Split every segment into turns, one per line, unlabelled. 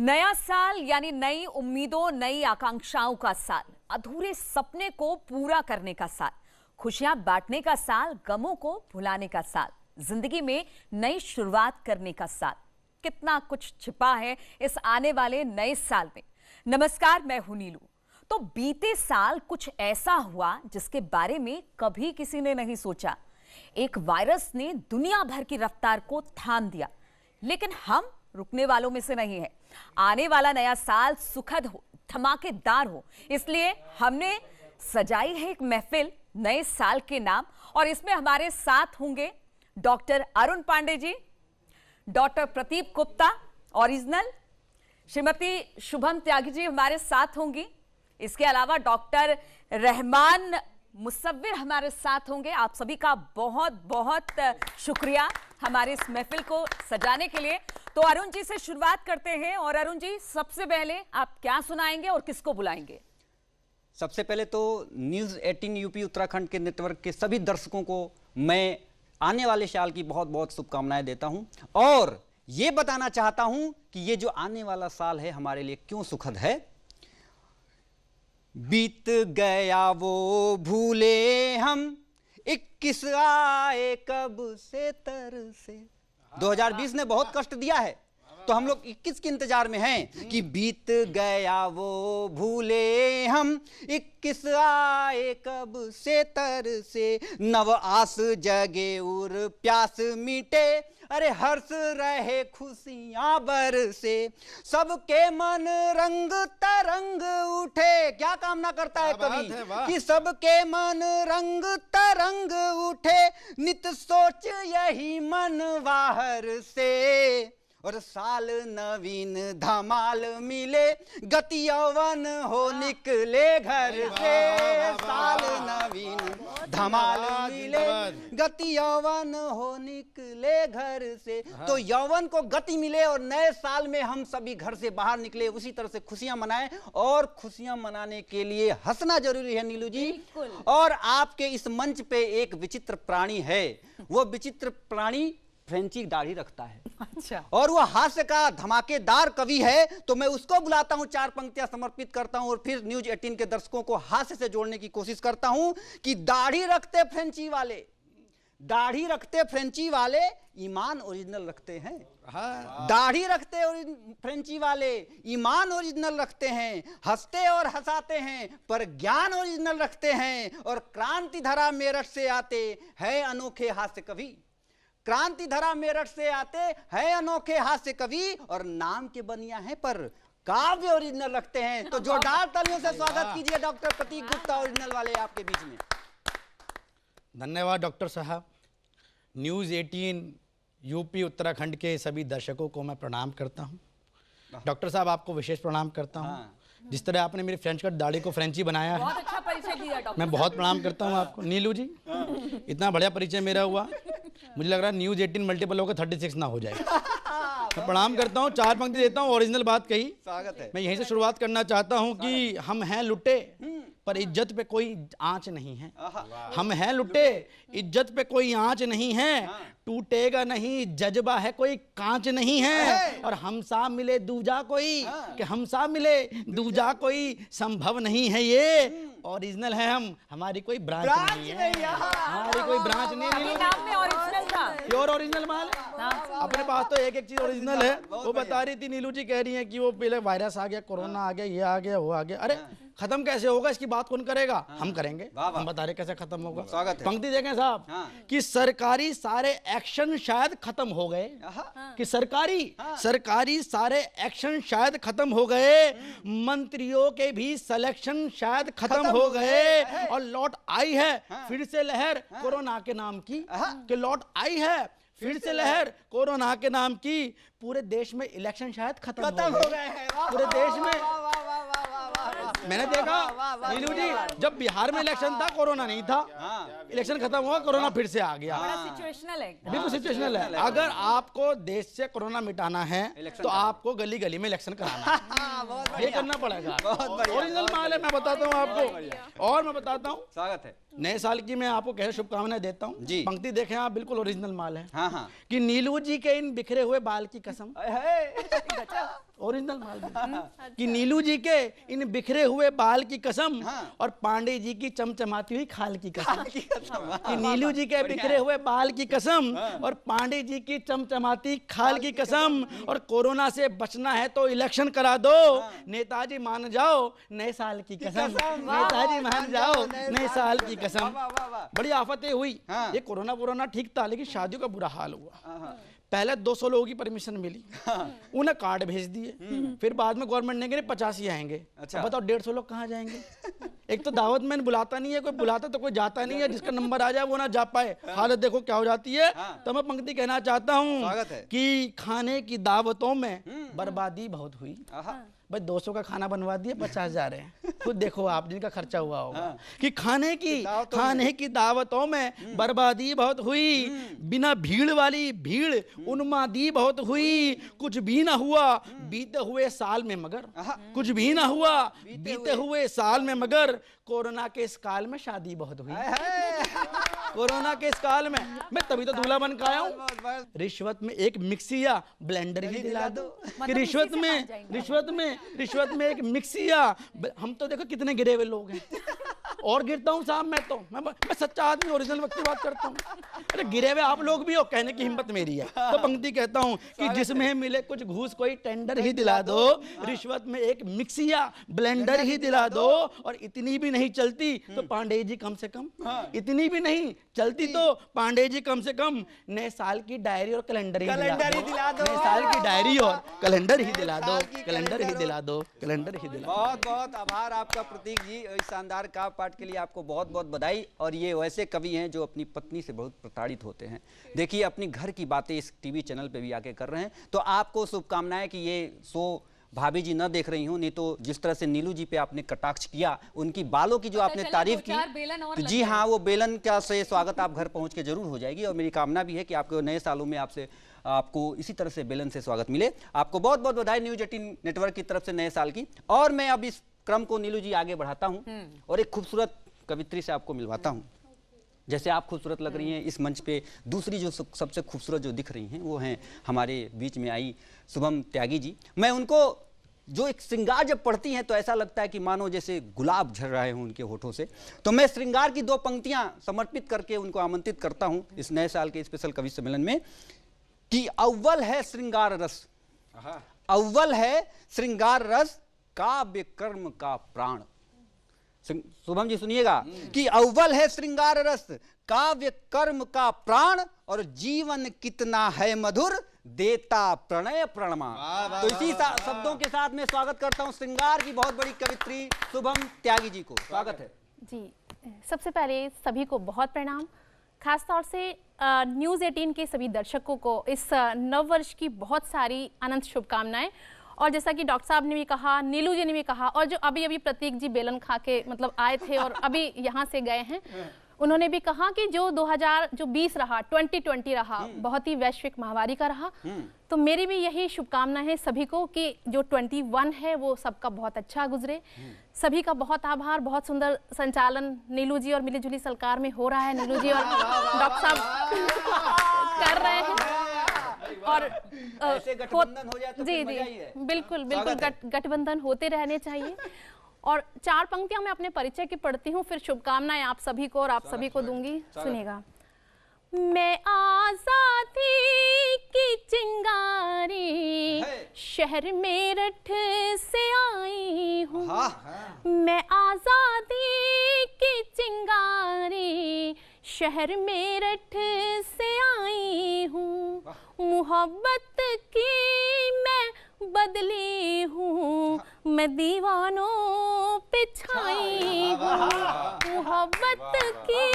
नया साल यानी नई उम्मीदों, नई आकांक्षाओं का साल, अधूरे सपने को पूरा करने का साल, खुशियां बांटने का साल, गमों को भुलाने का साल, जिंदगी में नई शुरुआत करने का साल। कितना कुछ छिपा है इस आने वाले नए साल में। नमस्कार, मैं हूं नीलू। तो बीते साल कुछ ऐसा हुआ जिसके बारे में कभी किसी ने नहीं सोचा। एक वायरस ने दुनिया भर की रफ्तार को थाम दिया, लेकिन हम रुकने वालों में से नहीं है। आने वाला नया साल सुखद हो, धमाकेदार हो, इसलिए हमने सजाई है एक महफिल नए साल के नाम। और इसमें हमारे साथ होंगे doctor Arun Pandey ji, doctor Pradeep Gupta original, Shrimati Shubham Tyagi ji हमारे साथ होंगी। इसके अलावा डॉक्टर रहमान मुसव्विर हमारे साथ होंगे। आप सभी का बहुत बहुत शुक्रिया हमारे इस महफिल को सजाने के लिए। तो अरुण जी से शुरुआत करते हैं। और अरुण जी, सबसे पहले आप क्या सुनाएंगे और किसको बुलाएंगे?
सबसे पहले तो न्यूज़ 18 यूपी उत्तराखंड के नेटवर्क के सभी दर्शकों को मैं आने वाले साल की बहुत बहुत शुभकामनाएं देता हूं और ये बताना चाहता हूं कि ये जो आने वाला साल है हमारे लिए क्यों सुखद है। बीत गया वो भूले हम, 21 आए कब से तरसे। 2020 ने बहुत कष्ट दिया है, तो हम लोग 21 के इंतजार में हैं कि बीत गया वो भूले हम, 21 आए कब से तरसे। नव आस जगे और प्यास मिटे, अरे हर्ष रहे खुशियां बरसे। सबके मन रंग तरंग उठे। क्या कामना करता है कवि कि सबके मन रंग तरंग उठे, नित सोच यही मन बाहर से। और साल नवीन धमाल मिले, गति यौवन हो निकले घर से। साल नवीन धमाल मिले, गति यौवन हो निकले घर से। तो यौवन को गति मिले और नए साल में हम सभी घर से बाहर निकले, उसी तरह से खुशियां मनाएं। और खुशियां मनाने के लिए हंसना जरूरी है नीलू जी। और आपके इस मंच पे एक विचित्र प्राणी है। वो विचित्र प्राणी फ्रेंची दाढ़ी रखता है।
अच्छा।
और वो हास्य का धमाकेदार कवि है, तो मैं उसको बुलाता हूं, 4 पंक्तियां समर्पित करता हूं और फिर न्यूज़ 18 के दर्शकों को हास्य से जोड़ने की कोशिश करता हूं कि दाढ़ी रखते फ्रेंची वाले, दाढ़ी रखते फ्रेंची वाले, ईमान ओरिजिनल रखते हैं। दाढ़ी रखते और फ्रेंची वाले ईमान ओरिजिनल रखते हैं। हंसते और हंसाते हैं पर ज्ञान ओरिजिनल रखते हैं। और क्रांति धरा मेरठ से आते हैं अनोखे हास्य कवि। क्रांति धरा मेरठ से आते हैं अनोखे हास्य कवि, और नाम के बनिया हैं पर काव्य ओरिजिनल रखते हैं। तो जोरदार तालियों से स्वागत कीजिए डॉक्टर प्रदीप गुप्ता ओरिजिनल वाले आपके बीच में।
धन्यवाद डॉक्टर साहब। न्यूज़ 18 यूपी उत्तराखंड के सभी दर्शकों को मैं प्रणाम करता हूं। डॉक्टर साहब, आपको विशेष प्रणाम करता हूं। जिस तरह आपने मेरी फ्रेंच कट दाढ़ी को फ्रेंची बनाया है,
बहुत अच्छा परिचय दिया डॉक्टर।
मैं बहुत प्रणाम करता हूं आपको। नीलू जी, इतना बढ़िया परिचय मेरा हुआ, मुझे लग रहा है न्यूज़ 18 मल्टीपल होकर 36 ना हो जाए। मैं प्रणाम करता हूँ, 4 पंक्ति देता हूँ। ओरिजिनल बात कही,
स्वागत है।
मैं यहीं से शुरुआत करना चाहता हूँ कि हम हैं लुटे पर इज्जत पे कोई आंच नहीं है। हम हैं लुटे, इज्जत पे कोई आंच नहीं है। टूटेगा नहीं, जज्बा है कोई कांच नहीं है। और हमसा मिले दूजा कोई, कि हमसा मिले दूजा कोई संभव नहीं है। ये ओरिजिनल है हम, हमारी कोई ब्रांच नहीं है। हमारी कोई ब्रांच नहीं।
नाम में ओरिजिनल था,
प्योर ओरिजिनल माल है। अपने पास तो एक एक चीज ओरिजिनल है। वो बता रही थी नीलू जी, कह रही है कि वो पहले वायरस आ गया, कोरोना आ गया, ये आ गया, वो आ गया। अरे खत्म कैसे होगा, इसकी बात कौन करेगा? हम करेंगे। हम बता रहे कैसे खत्म होगा।
स्वागत है।
पंक्ति देखें साहब कि सरकारी सारे एक्शन शायद खत्म हो गए, कि सरकारी सारे एक्शन शायद खत्म हो गए, मंत्रियों के भी सिलेक्शन शायद खत्म हो गए। और लौट आई है फिर से लहर कोरोना के नाम की, कि लौट आई है फिर से लहर कोरोना के नाम की। पूरे देश में इलेक्शन शायद खत्म हो गए हैं। पूरे देश में मैंने देखा नीलू जी, जब बिहार में इलेक्शन था कोरोना नहीं था, इलेक्शन खत्म हुआ कोरोना फिर से आ गया।
सिचुएशनल है,
बिल्कुल सिचुएशनल है। अगर आपको देश से कोरोना मिटाना है तो आपको गली गली में इलेक्शन कराना है। ये करना पड़ेगा। ओरिजिनल माल है, मैं बताता हूँ आपको। और मैं बताता हूँ,
स्वागत है।
नए साल की मैं आपको कैसे शुभकामनाएं देता हूँ।
जी।
पंक्ति देखें आप, बिल्कुल ओरिजिनल माल है।
हाँ हाँ।
कि नीलू जी के इन बिखरे हुए बाल की कसम, ओरिजिनल माल कि नीलू जी के इन बिखरे हुए बाल की कसम और पांडे जी की चमचमाती हुई खाल की कसम। कि नीलू जी के बिखरे हुए बाल की कसम और पांडे जी की चमचमाती खाल की कसम, और कोरोना से बचना है तो इलेक्शन करा दो, नेताजी मान जाओ नए साल की कसम, नेताजी मान जाओ नए साल की कसम। बड़ी आफतें हुई, ये कोरोना ठीक था लेकिन शादियों का बुरा हाल हुआ। पहले 200 लोगों की परमिशन मिली, उन्हें कार्ड भेज दिए, फिर बाद में गवर्नमेंट ने कहा 85 ही आएंगे। अच्छा। बताओ 150 लोग कहाँ जाएंगे? एक तो दावत में बुलाता नहीं है, कोई बुलाता तो कोई जाता नहीं है, जिसका नंबर आ जाए वो ना जा पाए। हालत देखो क्या हो जाती है। तो मैं पंक्ति कहना चाहता हूँ कि खाने की दावतों में बर्बादी बहुत हुई। भाई 200 का खाना बनवा दिया, 50,000 है, खुद देखो आप जिनका खर्चा हुआ होगा। कि खाने की दावतों में बर्बादी बहुत हुई, बिना भीड़ वाली भीड़ उन्मादी बहुत हुई, कुछ भी ना हुआ बीते हुए साल में मगर, कुछ भी ना हुआ बीते हुए साल में मगर, कोरोना के इस काल में शादी बहुत हुई। कोरोना के इस काल में मैं तभी तो दूल्हा बन के आया हूँ। रिश्वत में एक मिक्सी या ब्लेंडर ही दिला दो। कि रिश्वत में एक मिक्सी या, हम तो देखो कितने गिरे हुए लोग हैं, और गिरता हूँ साहब मैं सच्चा आदमी ओरिजिनल वक्त की बात करता हूँ। अरे गिरे हुए आप लोग भी हो, कहने की हिम्मत मेरी है। तो पंक्ति कहता हूँ कि जिसमें मिले कुछ घूस कोई टेंडर ही दिला दो, रिश्वत में एक मिक्सी या ब्लेंडर ही दिला दो, और इतनी भी नहीं चलती तो पांडे जी कम से कम, इतनी भी नहीं चलती तो पांडे जी कम से कम नए साल की डायरी और कैलेंडर ही दिला दो। नए साल की डायरी और कैलेंडर ही दिला दो, कैलेंडर ही दिला दो, कैलेंडर ही दिला दो।
बहुत बहुत आभार आपका प्रतीक जी, इस शानदार काव्य पाठ के लिए आपको बहुत बहुत बधाई। और ये वैसे कवि हैं जो अपनी पत्नी से बहुत प्रताड़ित होते हैं। देखिए अपनी घर की बातें इस टीवी चैनल पे भी आके कर रहे हैं, तो आपको शुभकामनाएं कि ये शो भाभी जी न देख रही हूँ, नहीं तो जिस तरह से नीलू जी पे आपने कटाक्ष किया, उनकी बालों की जो आपने तारीफ की, तो जी हाँ वो बेलन का से स्वागत आप घर पहुँच के जरूर हो जाएगी। और मेरी कामना भी है कि आपके नए सालों में आपको इसी तरह से बेलन से स्वागत मिले। आपको बहुत बहुत बधाई न्यूज 18 नेटवर्क की तरफ से नए साल की। और मैं अब इस क्रम को नीलू जी आगे बढ़ाता हूँ और एक खूबसूरत कवित्री से आपको मिलवाता हूँ। जैसे आप खूबसूरत लग रही हैं इस मंच पे, दूसरी जो सबसे खूबसूरत जो दिख रही हैं वो हैं हमारे बीच में आई शुभम त्यागी जी। मैं उनको जो एक श्रृंगार जब पढ़ती हैं तो ऐसा लगता है कि मानो जैसे गुलाब झड़ रहे हों उनके होठों से। तो मैं श्रृंगार की 2 पंक्तियां समर्पित करके उनको आमंत्रित करता हूं इस नए साल के स्पेशल कवि सम्मेलन में कि अव्वल है श्रृंगार रस, अव्वल है श्रृंगार रस, काव्य कर्म का प्राण। शुभम जी सुनिएगा कि अव्वल है श्रृंगार रस, काव्य कर्म का प्राण, और जीवन कितना है मधुर, देता प्रणय प्रणमा। तो इसी शब्दों के साथ मैं स्वागत करता हूं श्रृंगार की बहुत बड़ी कवित्री शुभम त्यागी जी को। स्वागत है
जी। सबसे पहले सभी को बहुत प्रणाम, खासतौर से न्यूज़ 18 के सभी दर्शकों को इस नव वर्ष की बहुत सारी अनंत शुभकामनाएं। और जैसा कि डॉक्टर साहब ने भी कहा, नीलू जी ने भी कहा, और जो अभी प्रतीक जी बेलन खा के मतलब आए थे और अभी यहाँ से गए हैं, उन्होंने भी कहा कि जो 2020 रहा, 2020 रहा, बहुत ही वैश्विक महामारी का रहा। तो मेरी भी यही शुभकामना है सभी को कि जो 21 है वो सबका बहुत अच्छा गुजरे। सभी का बहुत आभार। बहुत सुंदर संचालन नीलू जी और मिलीजुली सलकार में हो रहा है, नीलू जी और डॉक्टर साहब कर रहे हैं। और
गठबंधन हो जाए तो
जी बिल्कुल गठबंधन होते रहने चाहिए। और 4 पंक्तियां मैं अपने परिचय की पढ़ती हूँ, फिर शुभकामनाएं आप सभी को और आप सभी को दूंगी। सुनिएगा। मैं आजादी की चिंगारी शहर मेरठ से आई हूँ, मैं आजादी की चिंगारी शहर मेरठ से आई हूँ, मोहब्बत की मैं बदली हूँ, मैं दीवानों पे छाई हूँ, मोहब्बत की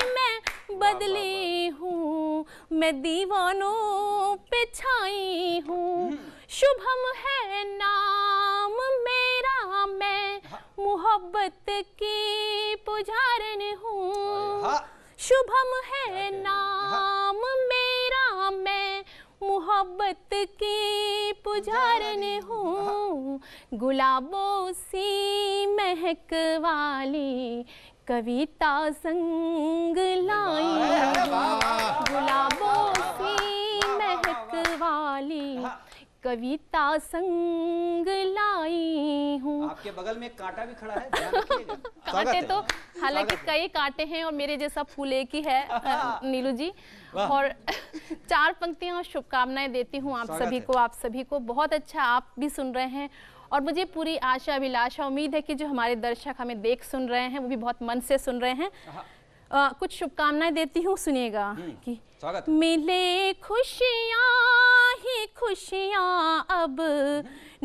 मैं बदली हूँ, मैं दीवानों पे छाई हूँ। शुभम है नाम मेरा, मैं मोहब्बत की पुजारन हूँ। शुभम है नाम मेरा, मैं मोहब्बत की पुजारन हूँ। गुलाबों सी महक वाली कविता संग लाई हूँ, गुलाबों सी महक वाली कविता संग लाई हूँ।
आपके बगल में एक कांटा भी खड़ा है, ध्यान रखिएगा।
कांटे तो हालांकि कई कांटे हैं और मेरे जैसा फूल एक ही है नीलू जी। और 4 पंक्तियां शुभकामनाएं देती हूँ आप सभी को। बहुत अच्छा आप भी सुन रहे हैं और मुझे पूरी आशा अभिलाषा उम्मीद है कि जो हमारे दर्शक हमें देख सुन रहे हैं वो भी बहुत मन से सुन रहे हैं। कुछ शुभकामनाएं देती हूँ, सुनिएगा कि मिले खुशियाँ ही खुशियाँ, अब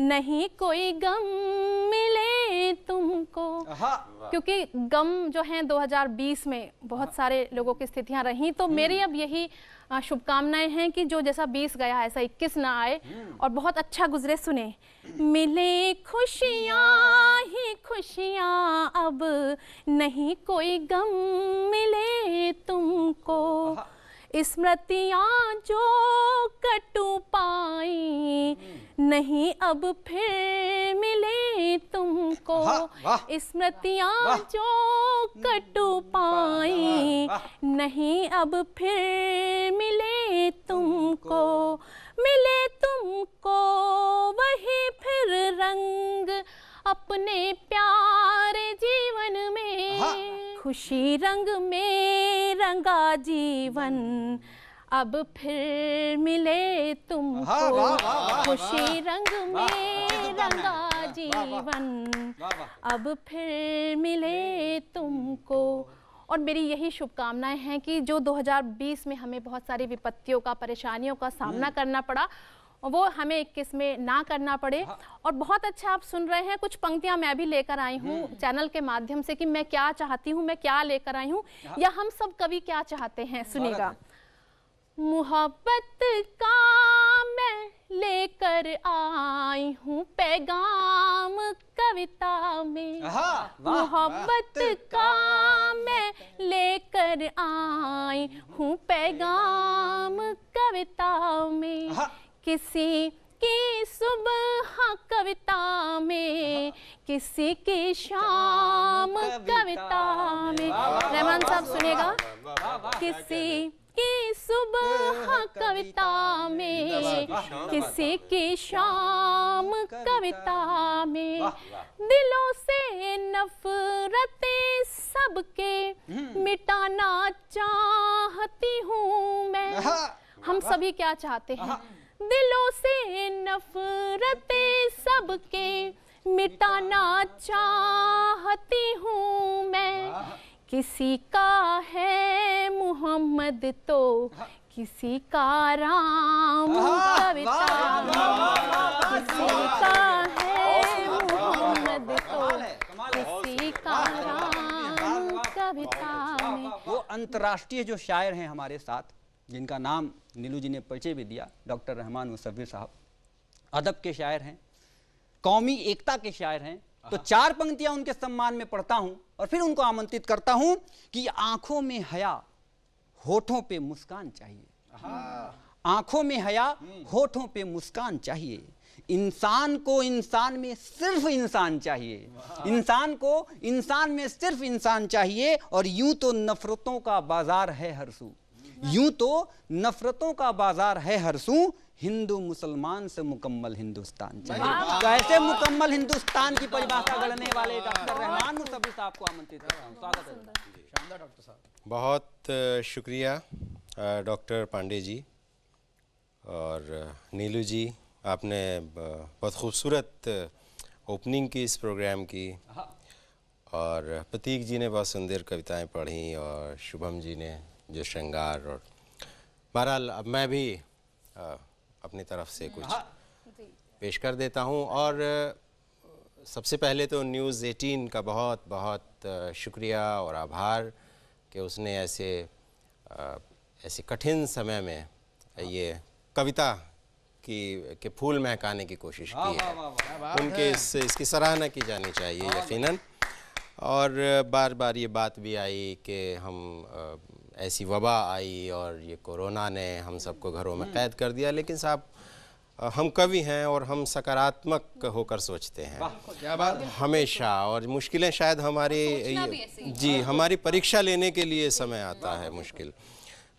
नहीं कोई गम मिले तुमको। क्योंकि गम जो है 2020 में बहुत सारे लोगों की स्थितियां रहीं, तो मेरी अब यही शुभकामनाएं हैं कि जो जैसा 20 गया ऐसा 21 ना आए और बहुत अच्छा गुजरे। सुने, मिले खुशियाँ ही खुशियाँ, अब नहीं कोई गम मिले तुमको। स्मृतियाँ जो कटु पाई, नहीं अब फिर मिले तुमको। स्मृतियाँ जो कटु पाई, नहीं अब फिर मिले तुमको। मिले तुमको वही फिर रंग अपने प्यारे जीवन में। खुशी रंग में रंगा जीवन, अब फिर मिले तुमको। खुशी रंग में रंगा जीवन, अब फिर मिले तुमको। और मेरी यही शुभकामनाएं हैं कि जो 2020 में हमें बहुत सारी विपत्तियों का, परेशानियों का सामना करना पड़ा, वो हमें 21 में ना करना पड़े। और बहुत अच्छा आप सुन रहे हैं, कुछ पंक्तियां मैं भी लेकर आई हूँ चैनल के माध्यम से कि मैं क्या चाहती हूँ, मैं क्या लेकर आई हूँ, या हम सब कवि क्या चाहते हैं। सुनिएगा, मोहब्बत का मैं लेकर आई हूँ पैगाम कविता में। मोहब्बत का मैं लेकर आई हूँ पैगाम कविता में। किसी की सुबह कविता में, किसी की शाम कविता में। रहमान साहब सुनेगा, किसी की सुबह कविता में, किसी की शाम कविता में। दिलों से नफरतें सबके मिटाना चाहती हूँ मैं। हम सभी क्या चाहते हैं? दिलों से नफरतें सबके मिटाना चाहती हूँ मैं। किसी का है मोहम्मद तो किसी का राम कविता में। किसी का है मोहम्मद तो किसी का राम कविता में।
वो अंतर्राष्ट्रीय जो शायर हैं हमारे साथ, जिनका नाम नीलू जी ने परिचय भी दिया, डॉक्टर रहमान मुसव्विर साहब, अदब के शायर हैं, कौमी एकता के शायर हैं। तो 4 पंक्तियां उनके सम्मान में पढ़ता हूं और फिर उनको आमंत्रित करता हूं कि आंखों में हया, होठों पे मुस्कान चाहिए। आंखों में हया, होठों पे मुस्कान चाहिए। इंसान को इंसान में सिर्फ इंसान चाहिए। इंसान को इंसान में सिर्फ इंसान चाहिए। और यूं तो नफरतों का बाजार है हर सू, यूं तो नफरतों का बाजार है हर सू। हिंदू मुसलमान से मुकम्मल हिंदुस्तान चाहिए। तो ऐसे मुकम्मल हिंदुस्तान की परिभाषा गढ़ने वाले डॉक्टर रहमान मुसव्विर साहब को आमंत्रित करता हूं। स्वागत है। शानदार डॉक्टर साहब।
बहुत शुक्रिया डॉक्टर पांडे जी और नीलू जी, आपने बहुत खूबसूरत ओपनिंग की इस प्रोग्राम की, और प्रतीक जी ने बहुत सुंदर कविताएं पढ़ी, और शुभम जी ने जो श्रृंगार। और बहरहाल अब मैं भी अपनी तरफ से कुछ पेश कर देता हूं। और सबसे पहले तो न्यूज़ 18 का बहुत बहुत शुक्रिया और आभार कि उसने ऐसे कठिन समय में ये कविता के फूल महकाने की कोशिश की है। उनके इसकी सराहना की जानी चाहिए यकीनन। और बार बार ये बात भी आई कि हम ऐसी वबा आई और ये कोरोना ने हम सबको घरों में कैद कर दिया, लेकिन साहब हम कवि हैं और हम सकारात्मक होकर सोचते हैं हमेशा। और मुश्किलें शायद हमारी हमारी परीक्षा लेने के लिए समय आता है मुश्किल।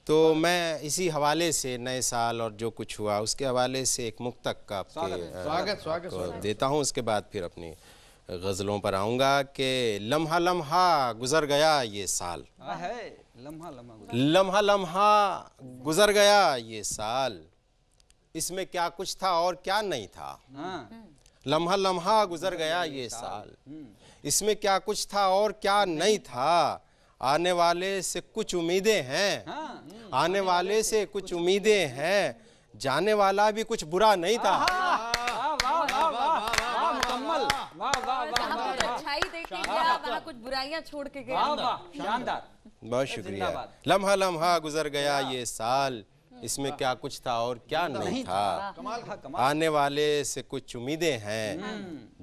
तो मैं इसी हवाले से नए साल और जो कुछ हुआ उसके हवाले से एक मुक्तक का आपके देता हूँ, उसके बाद फिर अपनी गज़लों पर आऊँगा कि लम्हा लम्हा गुज़र गया ये साल, लम्हा लम्हा गुज़र गया ये साल, इसमें क्या कुछ था और क्या नहीं था। लम्हा लम्हा गुज़र गया ये साल, इसमें क्या कुछ था और क्या नहीं था। आने वाले से कुछ उम्मीदें हैं, आने वाले से कुछ उम्मीदें हैं, जाने वाला भी कुछ बुरा नहीं था।
अच्छाई देके गया, वहाँ कुछ बुराइयां छोड़ के गया।
शानदार,
बहुत शुक्रिया। लम्हा लम्हा गुजर गया ये साल, इसमें क्या कुछ था और क्या नहीं था। आने वाले से कुछ उम्मीदें हैं,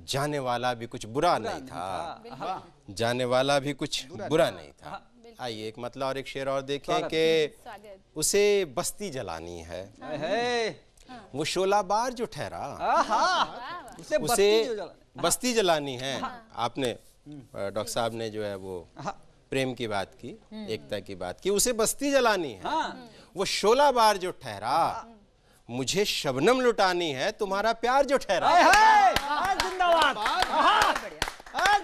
जाने वाला भी कुछ बुरा नहीं था, जाने वाला भी कुछ बुरा नहीं था। आइए एक मतलब और एक शेर और देखें कि उसे बस्ती जलानी है, वो शोला बार जो ठहरा, उसे बस्ती जलानी है। आपने डॉक्टर साहब ने जो है वो प्रेम की बात की, एकता की बात की, उसे बस्ती जलानी है। वो शोला बार जो ठहरा, मुझे शबनम लुटानी है, तुम्हारा प्यार जो ठहरा।
जिंदाबाद,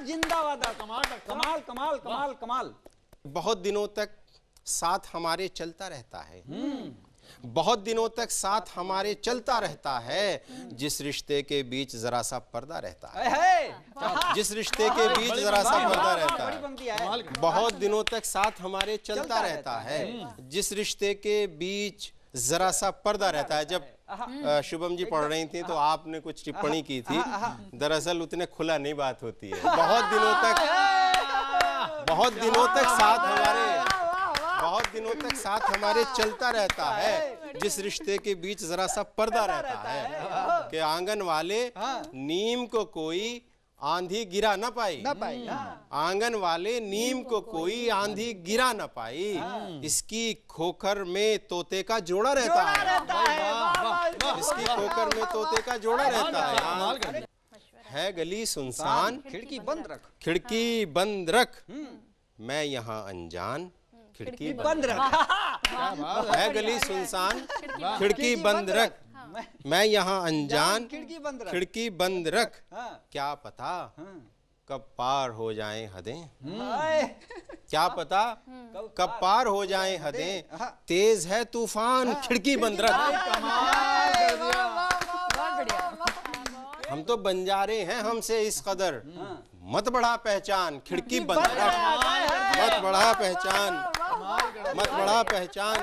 जिंदाबाद, कमाल कमाल कमाल कमाल कमाल।
बहुत दिनों तक साथ हमारे चलता रहता है, बहुत दिनों तक साथ हमारे चलता रहता है, जिस रिश्ते के बीच जरा सा पर्दा रहता है, जिस रिश्ते के बीच जरा सा पर्दा रहता है, बहुत दिनों तक साथ हमारे चलता रहता है, जिस रिश्ते के बीच जरा सा पर्दा रहता है। जब शुभम जी पढ़ रही थी तो आपने कुछ टिप्पणी की थी, दरअसल उतने खुला नहीं बात होती है। बहुत दिनों तक साथ हमारे, बहुत दिनों तक साथ हमारे चलता रहता है, जिस रिश्ते के बीच जरा सा पर्दा रहता है, कि आंगन वाले नीम को कोई आंधी गिरा न पाई, आंगन वाले नीम को कोई आंधी गिरा न पाई, इसकी खोखर में तोते का जोड़ा रहता है, इसकी खोखर में तोते का जोड़ा रहता है गली सुनसान,
खिड़की बंद रख,
खिड़की बंद रख, मैं यहाँ अनजान, खिड़की बंद रख, है गली सुनसान, खिड़की बंद रख, मैं यहाँ अनजान, खिड़की बंद रख, क्या पता कब पार हो जाएं हदें, क्या पता कब पार हो जाएं हदें, तेज है तूफान, खिड़की बंद रख। हम तो बंजारे हैं, हमसे इस कदर मत बढ़ा पहचान, खिड़की बंद रख, मत बढ़ा पहचान, मत बढ़ा पहचान,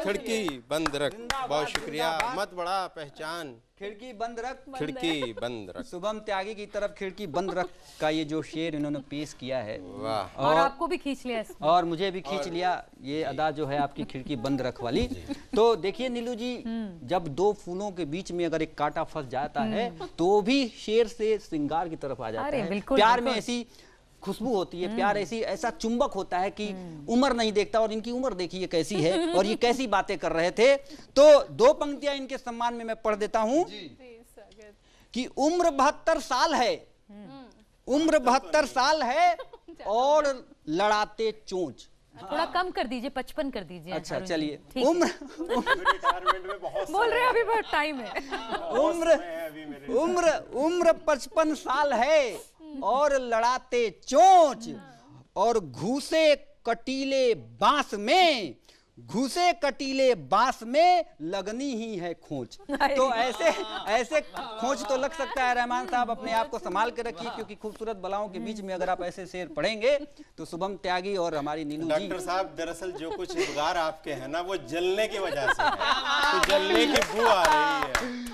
खिड़की बंद रख। बहुत शुक्रिया। मत बढ़ा पहचान,
खिड़की बंद रख,
खिड़की बंद रख।
शुभम त्यागी की तरफ खिड़की बंद रख का ये जो शेर इन्होंने पेश किया है,
वाह,
और आपको भी खींच लिया इसमें।
और मुझे भी खींच लिया ये अदा जो है आपकी खिड़की बंद रख वाली। तो देखिए नीलू जी, जब दो फूलों के बीच में अगर एक कांटा फंस जाता है तो भी शेर से श्रृंगार की तरफ आ जाता है। प्यार में ऐसी खुशबू होती है, प्यार ऐसा चुंबक होता है कि उम्र नहीं देखता। और इनकी उम्र देखिए कैसी है और ये कैसी बातें कर रहे थे। तो दो पंक्तियां इनके सम्मान में मैं पढ़ देता हूं कि उम्र 72 साल है, उम्र 72 साल है और लड़ाते चोंच।
थोड़ा कम कर दीजिए, 55 कर दीजिए।
अच्छा चलिए,
उम्र बोल रहे हैं अभी बहुत टाइम है।
उम्र 55 साल है और लड़ाते चोंच, और घुसे कटीले बांस में, घुसे कटीले बांस में लगनी ही है खोंच। तो ऐसे खोंच तो लग सकता है। रहमान साहब अपने आप को संभाल के रखिए, क्योंकि खूबसूरत बलाओं के बीच में अगर आप ऐसे शेर पढ़ेंगे तो शुभम त्यागी और हमारी नीलू जी।
डॉक्टर साहब दरअसल जो कुछ उद्गार आपके हैं ना, वो जलने की वजह से है, तो जलने की बू आ रही है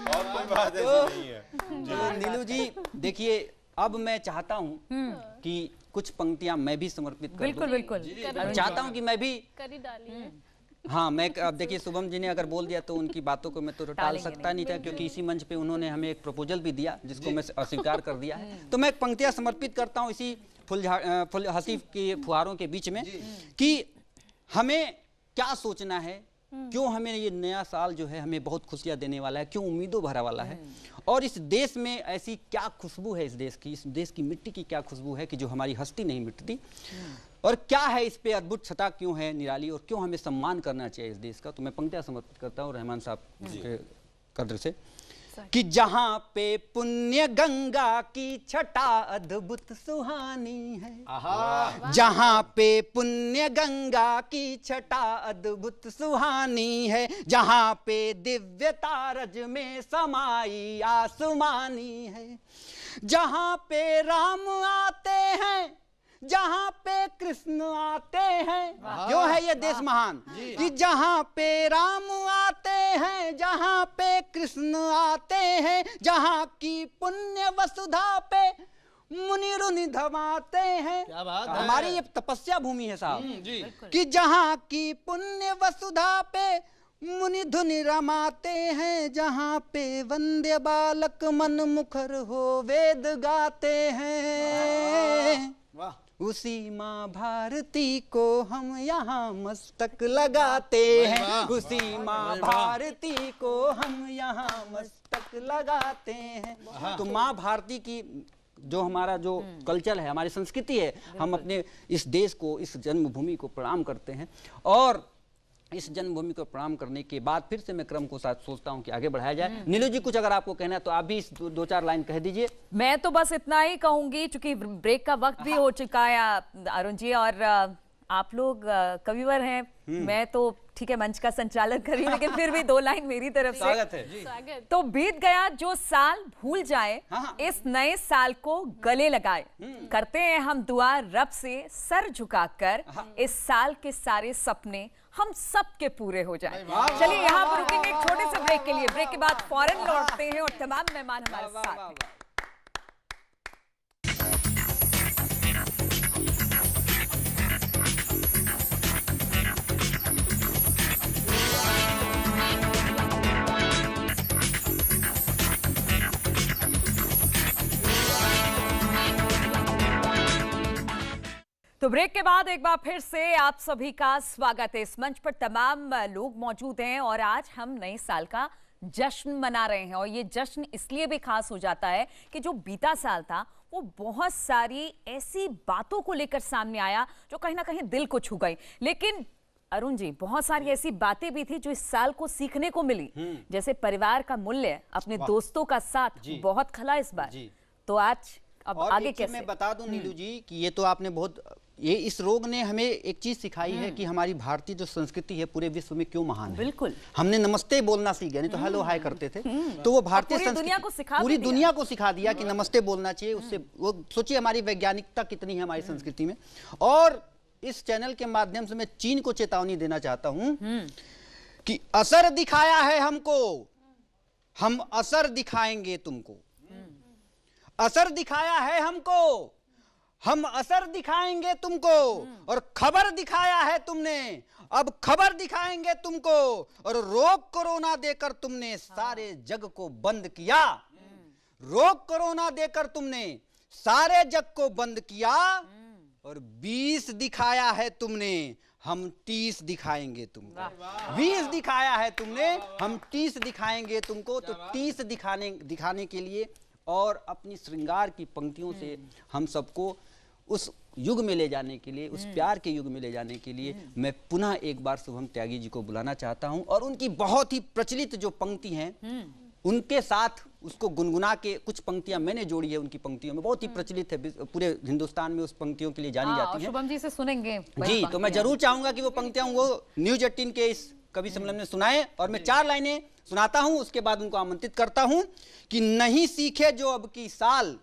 और कोई बात ऐसी नहीं है।
नीलू जी देखिए, अब मैं चाहता हूँ कि कुछ पंक्तियां मैं भी समर्पित कर दूं।
बिल्कुल
चाहता हूँ कि मैं भी
करी डालिए।
हाँ, मैं अब देखिए शुभम जी ने अगर बोल दिया तो उनकी बातों को मैं तो टाल सकता नहीं था, क्योंकि इसी मंच पे उन्होंने हमें एक प्रपोजल भी दिया जिसको मैं अस्वीकार कर दिया है। तो मैं एक पंक्तियां समर्पित करता हूँ इसी फुल हंसी के फुहारों के बीच में कि हमें क्या सोचना है, क्यों हमें ये नया साल जो है हमें बहुत खुशियां देने वाला है, क्यों उम्मीदों भरा वाला है, और इस देश में ऐसी क्या खुशबू है, इस देश की मिट्टी की क्या खुशबू है कि जो हमारी हस्ती नहीं मिटती। और क्या है इस पे अद्भुत छटा क्यों है निराली, और क्यों हमें सम्मान करना चाहिए इस देश का। तो मैं पंक्तियां समर्पित करता हूँ रहमान साहब के कद्र से कि जहां पे पुण्य गंगा की छटा अद्भुत सुहानी है, जहां पे पुण्य गंगा की छटा अद्भुत सुहानी है, जहां पे दिव्यता रज में समाई आसमानी है, जहां पे राम आते हैं, जहां पे कृष्ण आते हैं, क्यों है ये देश महान कि जहां पे राम आते हैं, जहां पे कृष्ण आते हैं, जहां की पुण्य वसुधा पे मुनि ऋनि धमाते हैं।
क्या बात है?
हमारी ये तपस्या भूमि है साहब कि जहां की पुण्य वसुधा पे मुनि धुनि रमाते हैं, जहां पे वंद्य बालक मन मुखर हो वेद गाते हैं, उसी माँ भारती को हम यहाँ मस्तक लगाते हैं, उसी माँ भारती को हम यहाँ मस्तक लगाते हैं। तो माँ भारती की जो हमारा जो कल्चर है, हमारी संस्कृति है, हम अपने इस देश को, इस जन्मभूमि को प्रणाम करते हैं। और इस जन्मभूमि को प्रणाम करने के बाद फिर से मैं क्रम को साथ सोचता हूं कि आगे बढ़ाया जाए। नीलू जी कुछ अगर आपको कहना है तो आप भी इस दो चार लाइन कह दीजिए।
मैं तो बस इतना ही कहूंगी, क्योंकि ब्रेक का वक्त भी हो चुका है अरुण जी, और आप लोग कविवर हैं, मैं तो ठीक है मंच का संचालन कर रही हूँ, लेकिन फिर भी 2 लाइन मेरी तरफ से।
स्वागत है।
तो बीत गया जो साल भूल जाए, इस नए साल को गले लगाए, करते हैं हम दुआ रब से सर झुकाकर, इस साल के सारे सपने हम सबके पूरे हो जाएं। चलिए यहाँ पर रुकेंगे एक छोटे से ब्रेक के लिए, ब्रेक के बाद फौरन लौटते हैं और तमाम मेहमान हमारे साथ हैं। तो ब्रेक के बाद एक बार फिर से आप सभी का स्वागत है। इस मंच पर तमाम लोग मौजूद हैं और आज हम नए साल का जश्न मना रहे हैं। और ये जश्न इसलिए भी खास हो जाता है कि जो बीता साल था वो बहुत सारी ऐसी बातों को लेकर सामने आया जो कहीं ना कहीं दिल को छू गई। लेकिन अरुण जी, बहुत सारी ऐसी बातें भी थी जो इस साल को सीखने को मिली, जैसे परिवार का मूल्य, अपने दोस्तों का साथ बहुत खला इस बार। तो आज अब आगे कैसे?
मैं बता दूं नीलू जी कि ये तो आपने बहुत, ये इस रोग ने हमें एक चीज सिखाई है कि हमारी भारतीय जो संस्कृति है पूरे विश्व में क्यों महान है।
बिल्कुल,
हमने नमस्ते बोलना सीख गए, नहीं तो हेलो हाय करते थे। तो वो भारतीय
पूरी दुनिया को सिखा
पूरी दुनिया को सिखा दिया कि नमस्ते बोलना चाहिए। उससे वो सोचिए हमारी वैज्ञानिकता कितनी है हमारी संस्कृति में। और इस चैनल के माध्यम से मैं चीन को चेतावनी देना चाहता हूं कि असर दिखाया है हमको, हम असर दिखाएंगे तुमको। असर दिखाया है हमको, हम असर दिखाएंगे तुमको। और खबर दिखाया है तुमने, अब खबर दिखाएंगे तुमको। और रोग कोरोना देकर तुमने सारे जग को बंद किया। रोग कोरोना देकर तुमने सारे जग को बंद किया। और 20 दिखाया है तुमने, हम 30 दिखाएंगे तुमको। 20 दिखाया है तुमने, हम 30 दिखाएंगे तुमको। तो 30 दिखाने के लिए और अपनी श्रृंगार की पंक्तियों से हम सबको उस युग में ले जाने के लिए, उस प्यार के युग में ले जाने के लिए मैं पुनः एक बार शुभम त्यागी जी को बुलाना चाहता हूं। और उनकी बहुत ही प्रचलित जो पंक्ति हैं उनके साथ उसको गुनगुना के, कुछ पंक्तियां मैंने जोड़ी है उनकी पंक्तियों में, बहुत ही प्रचलित है, पूरे हिंदुस्तान में उस पंक्तियों के लिए जानी जाती हैं।
शुभम जी से सुनेंगे
जी, तो मैं जरूर चाहूंगा कि वो पंक्तियां वो न्यूज 18 के इस कवि सम्मेलन में सुनाए। और मैं 4 लाइनें सुनाता हूं, उसके बाद उनको आमंत्रित करता हूं कि नहीं सीखे जो अब की साल,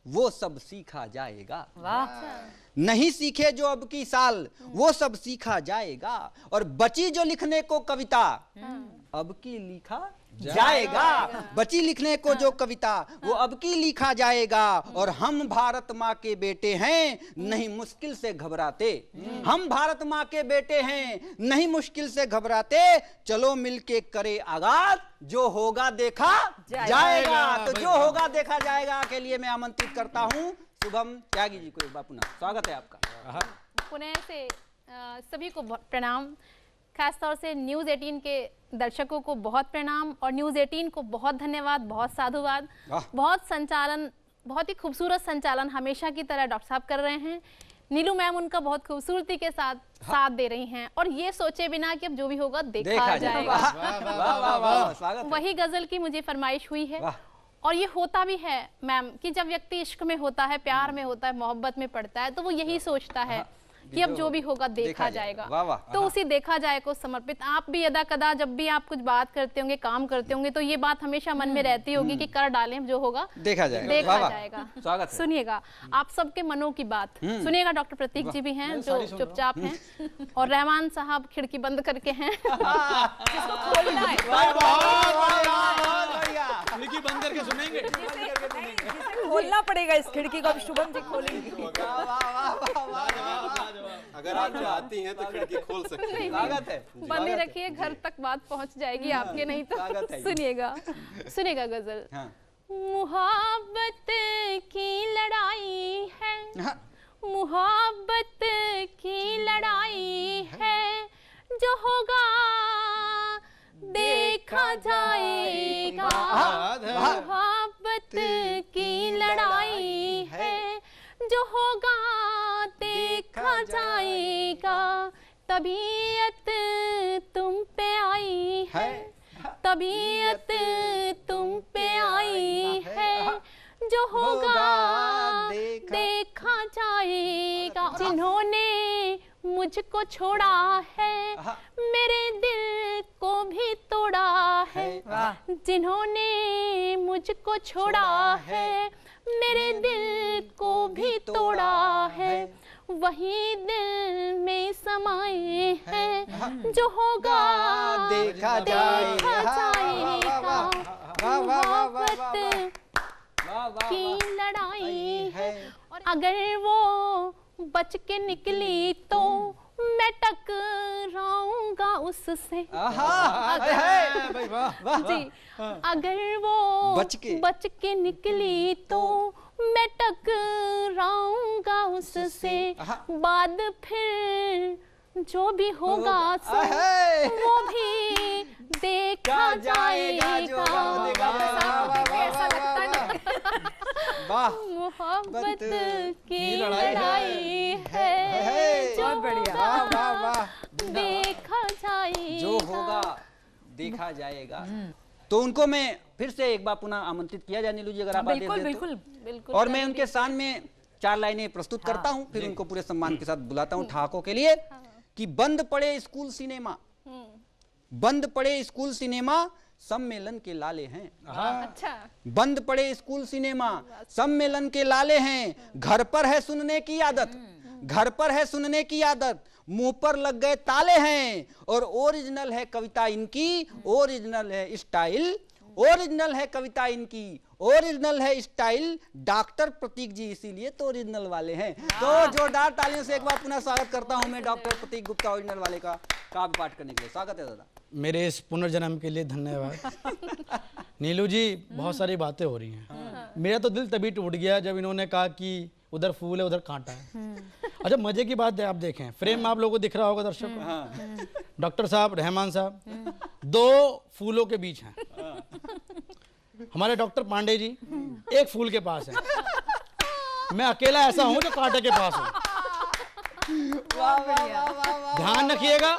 वो सब सीखा जाएगा। नहीं सीखे जो अब की साल, वो सब सीखा जाएगा। और बची जो लिखने को कविता, अब की लिखा जाएगा। बची लिखने को जो कविता, वो अब की लिखा जाएगा। और हम भारत माँ के बेटे हैं, नहीं मुश्किल से घबराते। हम भारत माँ के बेटे हैं, नहीं मुश्किल से घबराते। चलो मिलके करे आगाज, जो होगा देखा जाएगा। तो जो होगा देखा जाएगा के लिए मैं आमंत्रित करता हूँ शुभम त्यागी जी को एक बार पुनः। स्वागत है आपका।
पुणे से सभी को प्रणाम, खासतौर से न्यूज़ 18 के दर्शकों को बहुत प्रणाम और न्यूज़ 18 को बहुत धन्यवाद, बहुत साधुवाद। बहुत संचालन, बहुत ही खूबसूरत संचालन हमेशा की तरह डॉक्टर साहब कर रहे हैं। नीलू मैम उनका बहुत खूबसूरती के साथ साथ दे रही हैं और ये सोचे बिना कि अब जो भी होगा देखा जाएगा।
वाह वाह वाह, स्वागत है।
वही गजल की मुझे फरमाइश हुई है और ये होता भी है मैम कि जब व्यक्ति इश्क में होता है, प्यार में होता है, मोहब्बत में पड़ता है तो वो यही सोचता है कि अब जो भी होगा देखा जाएगा।
वाह वाह।
तो उसी देखा जाए को समर्पित आप भी यदा कदा जब भी आप कुछ बात करते होंगे, काम करते होंगे तो ये बात हमेशा मन में रहती होगी कि कर डालें, जो होगा
देखा जाएगा।
देखा
वाह वाह।
जाएगा।
स्वागत है।
सुनिएगा आप सबके मनों की बात सुनिएगा। डॉक्टर प्रतीक जी भी हैं जो चुपचाप हैं और रहमान साहब खिड़की बंद करके हैं।
जिसको खोलना है,
खिड़की बंद करके सुनेंगे।
जिसे खोलना पड़ेगा इस खिड़की को, अब शुभम जी खोलेंगे।
अगर आप चाहती हैं तो खिड़की खोल सकती हैं।
स्वागत है।
बंद ही रखिए, घर तक बात पहुंच जाएगी आपके, नहीं
स्वागत
तो
है।
सुनिएगा गजल।
हाँ।
मुहब्बत की लड़ाई है,
हाँ।
मुहब्बत की लड़ाई है, जो होगा देखा जाएगा। मोहब्बत की लड़ाई है, जो होगा देखा जाएगा। तबीयत तुम पे आई है, तबीयत तुम पे आई है, जो होगा देखा जाएगा। जिन्होंने मुझको छोड़ा है, मेरे दिल को भी तोड़ा है। जिन्होंने मुझको छोड़ा है, मेरे दिल को भी तोड़ा है, वही दिल में समाए हैं, जो होगा
देखा
जाएगा।
जाएगा।
मोहब्बत की लड़ाई है, और अगर वो बच के निकली तो मैं टकराऊंगा उससे। जी, अगर वो बच के निकली तो मैं टकराऊंगा उससे। बाद फिर जो भी होगा सो वो भी देखा जाएगा।
ऐसा लगता है ना,
मोहब्बत की लड़ाई है, जो
बहुत बढ़िया।
होगा देखा जाएगा।
जो होगा देखा जाएगा। तो उनको मैं फिर से एक बार पुनः आमंत्रित किया जाए नीलू जी, अगर आप
बिल्कुल
आदेश दें
बिल्कुल
बिल्कुल।
और मैं उनके सामने में 4 लाइनें प्रस्तुत करता हूं, फिर उनको पूरे सम्मान के साथ बुलाता हूं ठहाकों के लिए कि बंद पड़े स्कूल सिनेमा, बंद पड़े स्कूल सिनेमा, सम्मेलन के लाले हैं।
अच्छा,
बंद पड़े स्कूल सिनेमा, सम्मेलन के लाले हैं। घर पर है सुनने की आदत, घर पर है सुनने की आदत, मुंह पर लग गए ताले हैं। और ओरिजिनल है कविता इनकी, ओरिजिनल है स्टाइल, ओरिजिनल है कविता इनकी, ओरिजिनल है स्टाइल। डॉक्टर प्रतीक जी इसीलिए तो ओरिजिनल वाले हैं। तो जोरदार तालियों से एक बार पुनः स्वागत करता हूं मैं डॉक्टर प्रतीक गुप्ता ओरिजिनल वाले का काव्य पाठ करने के लिए। स्वागत है दादा।
मेरे इस पुनर्जन्म के लिए धन्यवाद। नीलू जी, बहुत सारी बातें हो रही हैं। मेरा तो दिल तभी टूट गया जब इन्होंने कहा कि उधर फूल है उधर कांटा है। अच्छा, मजे की बात है, आप देखें फ्रेम में आप लोगों को दिख रहा होगा दर्शक, डॉक्टर साहब, रहमान साहब 2 फूलों के बीच हैं। हमारे डॉक्टर पांडे जी एक फूल के पास है, मैं अकेला ऐसा हूं जो कांटे के पास हूं। ध्यान रखिएगा,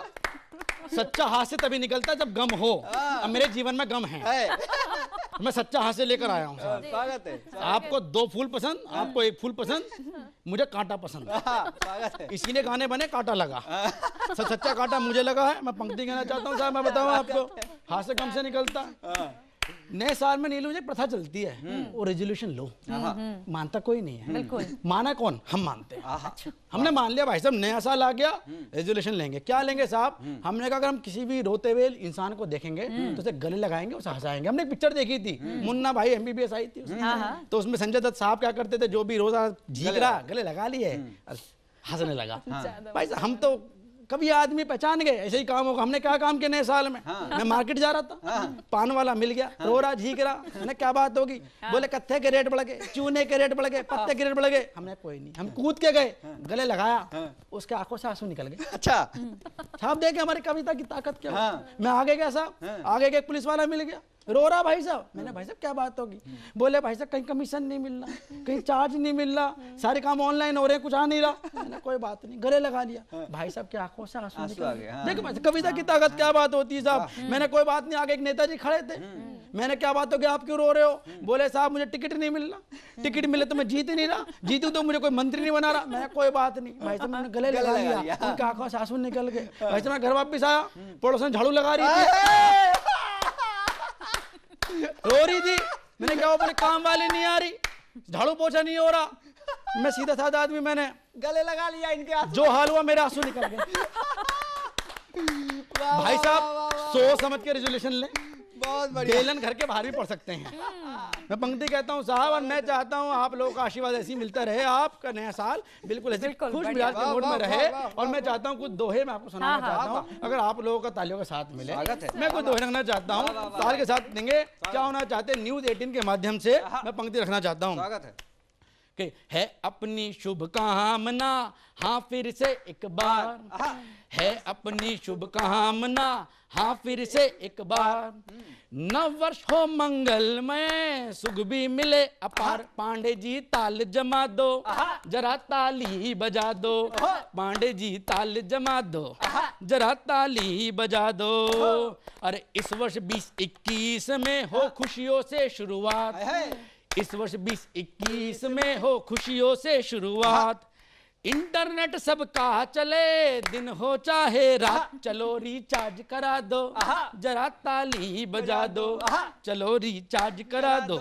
सच्चा हास्य तभी निकलता है जब गम हो। अब मेरे जीवन में गम है, मैं सच्चा हास्य लेकर आया हूँ।
स्वागत है।
आपको 2 फूल पसंद, आपको 1 फूल पसंद, मुझे कांटा पसंद।
स्वागत है।
इसी ने गाने बने कांटा लगा, सच्चा कांटा मुझे लगा है। मैं पंक्ति कहना चाहता हूँ साहब, मैं बताऊँ आपको, हास्य कम से निकलता है। नए साल में नीलू जी प्रथा चलती है, वो रेजोल्यूशन लो, मानता कोई नहीं है। बिल्कुल। माना कौन? हम मानते हैं। हमने मान लिया भाई साहब, नया साल आ गया, रेजोल्यूशन लेंगे। क्या लेंगे साहब? हमने कहा अगर हम किसी भी रोते हुए इंसान को देखेंगे तो उसे गले लगाएंगे, उसे हंसाएंगे। हमने एक पिक्चर देखी थी, मुन्ना भाई MBBS आई थी, तो उसमें संजय दत्त साहब क्या करते थे, जो भी रोजा झीक रहा गले लगा लिए, हंसने लगा। भाई साहब, हम तो कभी आदमी पहचान गए, ऐसे ही काम होगा। हमने क्या काम किया नए साल में? मैं मार्केट जा रहा था, पान वाला मिल गया, रो रहा झीक रहा। मैंने क्या बात होगी? बोले कत्थे के रेट बढ़ गए, चूने के रेट बढ़ गए, पत्ते के रेट बढ़ गए। हमने कोई नहीं, हम कूद के गए, गले लगाया, उसके आंखों से आंसू निकल गए।
अच्छा,
साहब देखे हमारी कविता की ताकत क्या है। मैं आगे गया साहब, आगे एक पुलिस वाला मिल गया, रो रहा भाई साहब। मैंने भाई साहब क्या बात होगी? बोले भाई साहब कहीं कमीशन नहीं मिल रहा, कहीं चार्ज नहीं मिल रहा, सारे काम ऑनलाइन हो रहे हैं, कुछ आ नहीं रहा। मैंने कोई बात नहीं, गले लगा लिया। भाई साहब की आंखों से आंसू निकल गए। देखो भाई कविता की ताकत क्या बात होती है साहब। मैंने कोई बात नहीं, आगे एक नेताजी खड़े थे। मैंने क्या बात हो गया, आप क्यों रो रहे हो? बोले साहब मुझे टिकट नहीं मिल रहा, टिकट मिले तो मैं जीत ही नहीं रहा, जीतू तो मुझे कोई मंत्री नहीं बना रहा। मैं कोई बात नहीं भाई साहब, मैंने गले लगा लिया, उनकी आंखों से आंसू निकल गए। भाई साहब मैं घर वापस आया, पड़ोसन झाड़ू लगा रही थी, रो रही थी। मैंने क्या बोले काम वाली नहीं आ रही, झाड़ू पोछा नहीं हो रहा। मैं सीधा साधा आदमी, मैंने
गले लगा लिया इनके आंसू।
जो हाल हुआ मेरे आंसू निकल गए। भाई साहब सोच समझ के रेजोल्यूशन ले,
बहुत बढ़िया।
बेलन घर के बाहर भी पढ़ सकते हैं। मैं पंक्ति कहता हूँ साहब, और मैं चाहता हूँ आप लोगों का आशीर्वाद ऐसे ही मिलता रहे, आपका नया साल बिल्कुल ऐसे खुश मिजाज के मूड में रहे। और मैं चाहता हूँ कुछ दोहे मैं आपको सुनाना चाहता हूँ, अगर आप लोगों का तालियों का साथ मिले। मैं कुछ दोहे रखना चाहता हूँ, ताल के साथ देंगे। क्या होना चाहते हैं, न्यूज़ 18 के माध्यम से मैं पंक्ति रखना चाहता हूँ
स्वागत है।
कि है अपनी शुभकामना, हाँ फिर से एक बार है अपनी शुभकामना, हाँ फिर से एक बार। नव वर्ष हो मंगलमय, सुख भी मिले अपार। पांडे जी ताल जमा दो, जरा ताली बजा दो। पांडे जी ताल जमा दो, जरा ताली बजा दो। अरे इस वर्ष 2021 में हो खुशियों से शुरुआत, इस वर्ष 2021 में हो खुशियों से शुरुआत। इंटरनेट सबका चले, दिन हो चाहे रात। चलो रिचार्ज करा दो, जरा ताली बजा दो। चलो रिचार्ज करा दो,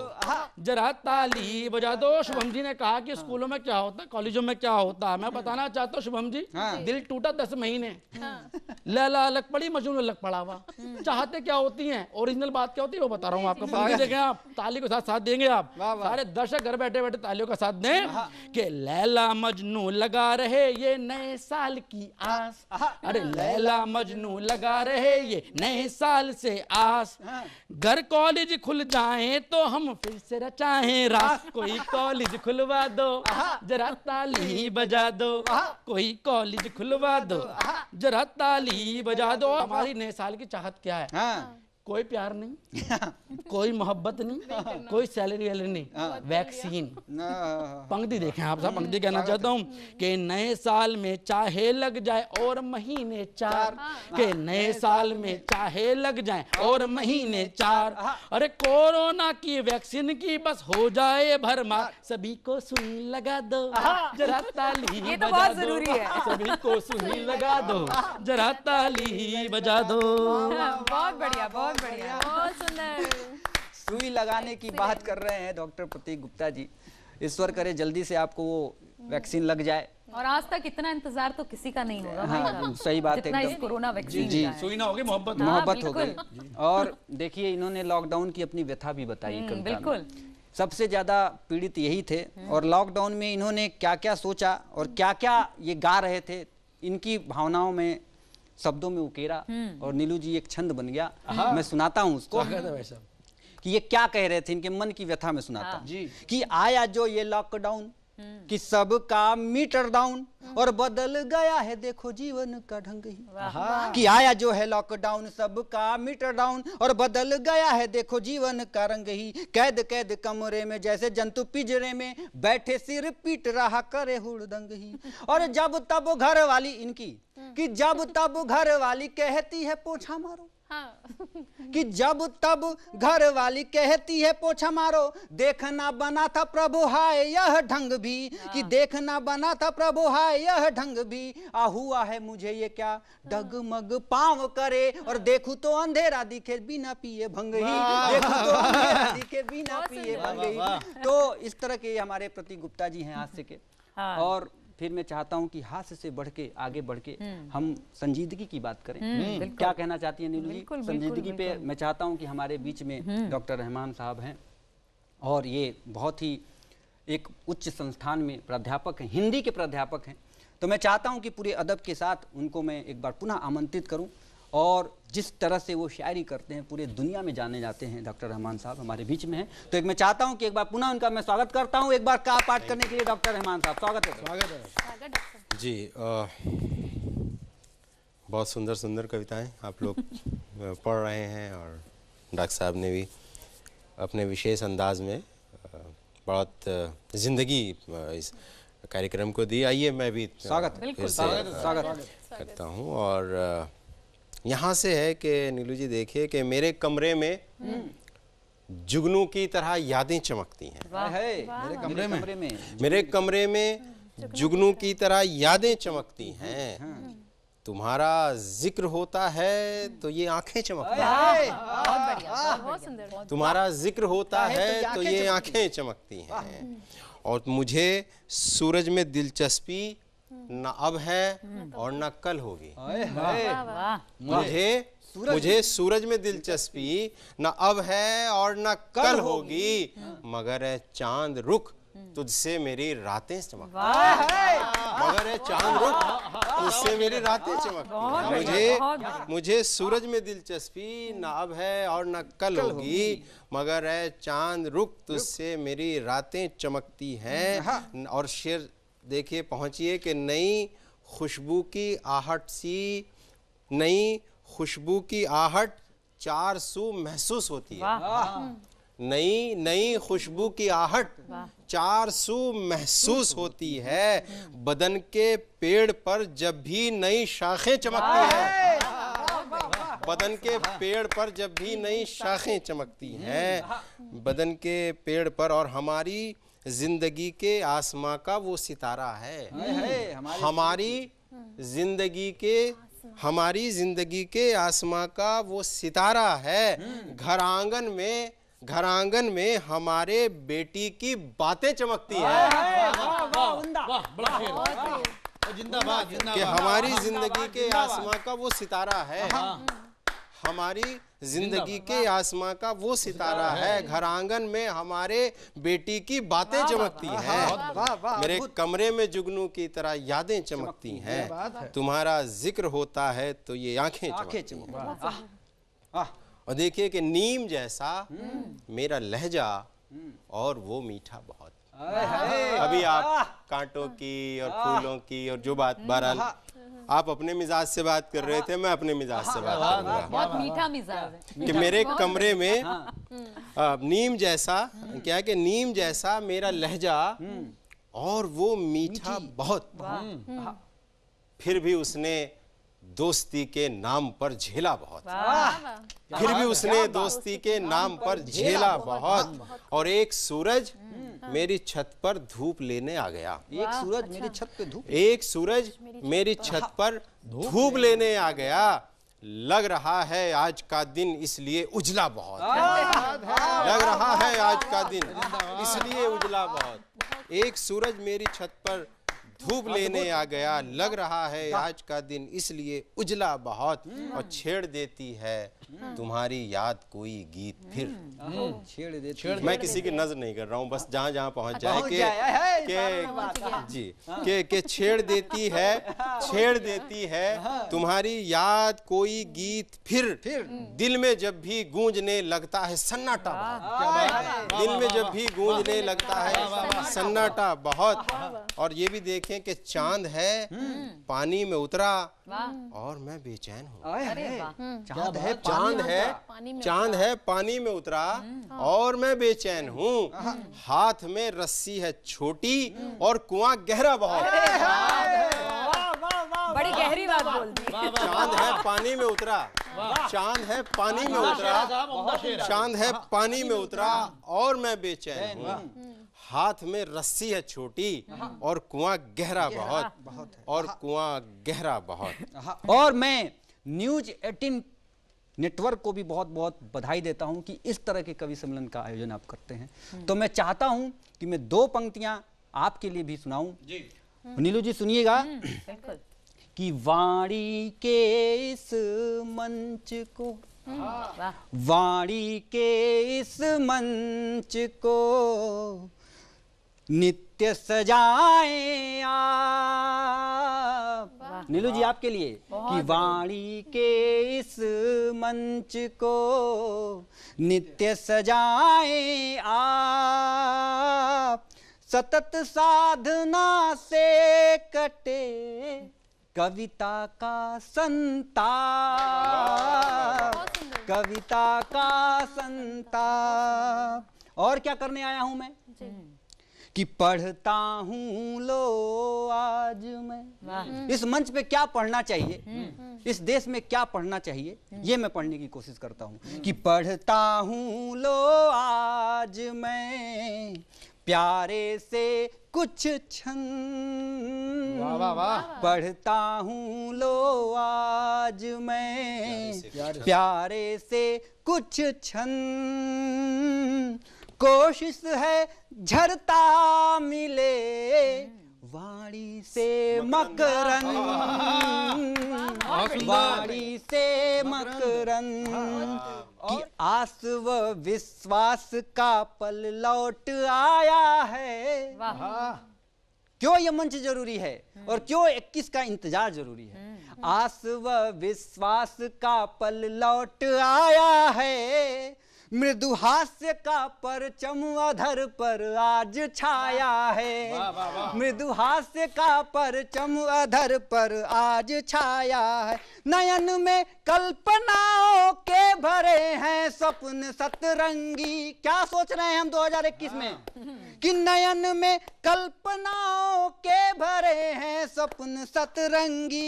जरा ताली बजा दो। शुभम जी ने कहा कि स्कूलों में क्या होता है, कॉलेजों में क्या होता है। मैं बताना चाहता हूँ शुभम जी, दिल टूटा 10 महीने, लैला अलग पड़ी, मजनू अलग पड़ा हुआ। चाहते क्या होती हैं, ओरिजिनल बात क्या होती है वो बता रहा हूँ आपको। पंक्ति देखें आप, ताली के साथ साथ देंगे आप, सारे दर्शक घर बैठे बैठे तालियों का साथ दें कि लैला मजनू लगा रहे ये नए साल की आस। अरे लैला मजनू लगा रहे ये नए साल से आस। घर कॉलेज खुल जाएं तो हम फिर से रचाएं रास। कोई कॉलेज खुलवा दो, जरा ताली बजा दो। कोई कॉलेज खुलवा दो, जरा ताली बजा दो। हमारी नए साल की चाहत क्या है? कोई प्यार नहीं, कोई मोहब्बत नहीं, कोई सैलरी वैलरी नहीं, वैक्सीन। पंक्ति देखें आप साहब, पंक्ति कहना चाहता हूँ कि नए साल में चाहे लग जाए और महीने 4, के नए साल में चाहे लग जाए और महीने 4। अरे कोरोना की वैक्सीन की बस हो जाए भरमार। सभी को सुई लगा दो, जरा ताली
ये तो
बजा
बहुत
दो।
जरूरी है।
सभी को सुई लगा दो, जरा ताली बजा दो।
बहुत बढ़िया, बहुत बढ़िया।
बहुत सुंदर।
सुई लगाने की बात कर रहे हैं डॉक्टर प्रतीक गुप्ता जी। ईश्वर करे जल्दी से आपको वो वैक्सीन लग जाए।
और आज तक इतना इंतजार तो किसी का नहीं होगा भाई साहब।
सही बात है
जितना इस
एकदम।
कोरोना वैक्सीन
जी,
का है।
सुई ना होगी मोहब्बत
मोहब्बत हो गई।
बिल्कुल।
और देखिए इन्होंने लॉकडाउन की अपनी व्यथा भी बताई कविता में।
बिल्कुल।
सबसे ज्यादा पीड़ित यही थे, और लॉकडाउन में इन्होंने क्या क्या सोचा और क्या क्या ये गा रहे थे, इनकी भावनाओं में, शब्दों में उकेरा। और नीलू जी एक छंद बन गया, मैं सुनाता हूँ उसको कि ये क्या कह रहे थे, इनके मन की व्यथा में सुनाता हूँ। कि आया जो ये लॉकडाउन कि सबका मीटर डाउन और बदल गया है देखो जीवन का ढंग ही। कि आया जो है लॉकडाउन सबका मीटर डाउन और बदल गया है देखो जीवन का रंग ही। कैद कैद कमरे में जैसे जंतु पिंजरे में बैठे सिर पीट रहा करे हुड़दंग ही। और जब तब घर वाली इनकी, कि जब तब घर वाली कहती है पोछा मारो, कि जब तब घर वाली कहती है पोछा मारो। देखना बना था प्रभु हाय यह ढंग भी, कि देखना बना था प्रभु हाय यह ढंग भी। आ हुआ है मुझे ये क्या डगमग पाँव करे, और देखूं तो अंधेरा दिखे बिना पिए भंग ही। देखूं तो अंधेरा दिखे बिना पिए भंग ही। तो इस तरह के हमारे प्रतीक गुप्ता जी हैं हास्य के। और फिर मैं चाहता हूं कि हास्य से बढ़ के आगे बढ़ के हम संजीदगी की बात करें। क्या कहना चाहती है नीलू जी? संजीदगी पे मैं चाहता हूं कि हमारे बीच में डॉक्टर रहमान साहब हैं, और ये बहुत ही एक उच्च संस्थान में प्राध्यापक हैं, हिंदी के प्राध्यापक हैं। तो मैं चाहता हूं कि पूरे अदब के साथ उनको मैं एक बार पुनः आमंत्रित करूं। और जिस तरह से वो शायरी करते हैं पूरे दुनिया में जाने जाते हैं, डॉक्टर रहमान साहब हमारे बीच में हैं। तो एक मैं चाहता हूं कि एक बार पुनः उनका मैं स्वागत करता हूं। एक बार का पाठ करने के लिए डॉक्टर रहमान साहब, स्वागत है।
स्वागत है
जी। बहुत सुंदर सुंदर कविताएं आप लोग पढ़ रहे हैं और डॉक्टर साहब ने भी अपने विशेष अंदाज में बहुत ज़िंदगी इस कार्यक्रम को दी। आइए मैं भी
स्वागत
करता हूँ। और यहाँ से है कि नीलू जी देखिए कि मेरे कमरे में जुगनू की तरह यादें चमकती हैं। मेरे कमरे में जुगनू की तरह यादें चमकती हैं। तुम्हारा जिक्र होता है तो ये आंखें चमकती हैं।
बहुत बढ़िया, बहुत सुंदर।
तुम्हारा जिक्र होता है तो ये आंखें चमकती हैं। और मुझे सूरज में दिलचस्पी न अब है और न कल होगी। मुझे सूरज में दिलचस्पी न अब है और न कल होगी, मगर मगर रुख तुझसे मेरी रातें चमकती हैं। मगर चांद रुख तुझसे मेरी रातें चमकती हैं। मुझे सूरज में दिलचस्पी न अब है और न कल होगी, मगर चांद रुख तुझसे मेरी रातें चमकती हैं। और शेर देखिए पहुंचिए कि नई खुशबू की आहट सी, नई खुशबू की आहट चार सू महसूस होती है। नई खुशबू की आहट चार सू महसूस होती है। बदन के पेड़ पर जब भी नई शाखें चमकती हैं, बदन के पेड़ पर जब भी नई शाखें चमकती हैं, बदन के पेड़ पर। और हमारी जिंदगी के आसमां का वो सितारा है। हमारी जिंदगी के आसमां का वो सितारा है। घर आंगन में हमारे बेटी की बातें चमकती हैं। कि हमारी जिंदगी के आसमां का वो सितारा है। हमारी जिंदगी के आसमां का वो सितारा है। घर आंगन में हमारे बेटी की बातें चमकती हैं। मेरे कमरे में जुगनू की तरह यादें चमकती हैं। तुम्हारा जिक्र होता है तो ये आंखें चमकती। और देखिए कि नीम जैसा मेरा लहजा और वो मीठा बहुत। अभी आप कांटों की और फूलों की और जो बात बहरहाल आप अपने मिजाज से बात कर रहे थे, मैं अपने मिजाज से बात कर रहा हूँ।
बहुत मीठा मिजाज है
कि मेरे कमरे में नीम जैसा, क्या है कि नीम जैसा मेरा लहजा और वो मीठा बहुत। फिर भी उसने दोस्ती के नाम पर झेला बहुत। फिर भी उसने दोस्ती के नाम पर झेला बहुत। और एक सूरज मेरी छत पर धूप लेने आ गया।
एक सूरज मेरी छत पे धूप,
एक सूरज मेरी छत पर धूप लेने आ गया। लग रहा है आज का दिन इसलिए उजला बहुत। लग रहा है आज का दिन इसलिए उजला बहुत। एक सूरज मेरी छत पर धूप लेने आ गया। लग रहा है आज का दिन इसलिए उजला बहुत। और छेड़ देती है तुम्हारी याद कोई गीत फिर।
छेड़ देती।
मैं किसी की नजर नहीं कर रहा हूँ, बस जहाँ जहाँ पहुँच जाए के छेड़ देती है तुम्हारी याद कोई गीत फिर। दिल में जब भी गूंजने लगता है सन्नाटा बहुत। दिल में जब भी गूंजने लगता है सन्नाटा बहुत। और ये भी देखें कि चांद है पानी में उतरा और मैं बेचैन हूँ। चांद है पानी में उतरा और मैं बेचैन हूँ। हाथ में रस्सी है छोटी और कुआं गहरा बहुत।
बड़ी गहरी बात बोल दी।
चांद है पानी में उतरा, चांद है पानी में उतरा, चांद है पानी में उतरा और मैं बेचैन हूँ। हाथ में रस्सी है छोटी और कुआं गहरा बहुत। और कुआं गहरा बहुत।
और मैं न्यूज 18 नेटवर्क को भी बहुत बहुत बधाई देता हूं कि इस तरह के कवि सम्मेलन का आयोजन आप करते हैं। तो मैं चाहता हूं कि मैं दो पंक्तियां आपके लिए भी सुनाऊं। नीलू जी सुनिएगा कि वाणी के इस मंच को, वाणी के इस मंच को नित्य सजाएं आप। नीलू जी आपके लिए कि वाणी के इस मंच को नित्य सजाएं आप। सतत साधना से कटे कविता का संताप। कविता का संताप। और क्या करने आया हूं मैं कि पढ़ता हूं लो आज मैं। इस मंच पे क्या पढ़ना चाहिए, इस देश में क्या पढ़ना चाहिए, ये मैं पढ़ने की कोशिश करता हूं कि पढ़ता हूं लो आज मैं प्यारे से कुछ क्षण, पढ़ता हूं लो आज मैं प्यारे से कुछ क्षण, कोशिश है झरता मिले वाणी से मकरन, वाणी से मकरन कि आस व विश्वास का पल लौट आया है। क्यों ये मंच जरूरी है और क्यों 21 का इंतजार जरूरी है? आस व विश्वास का पल लौट आया है, मृदु हास्य का परचम अधर पर आज छाया है, मृदु हास्य का परचम अधर पर आज छाया है, नयन में कल्पनाओं के भरे हैं सपन सतरंगी। क्या सोच रहे हैं हम 2021 में कि नयन में कल्पनाओं के भरे हैं सपन सतरंगी,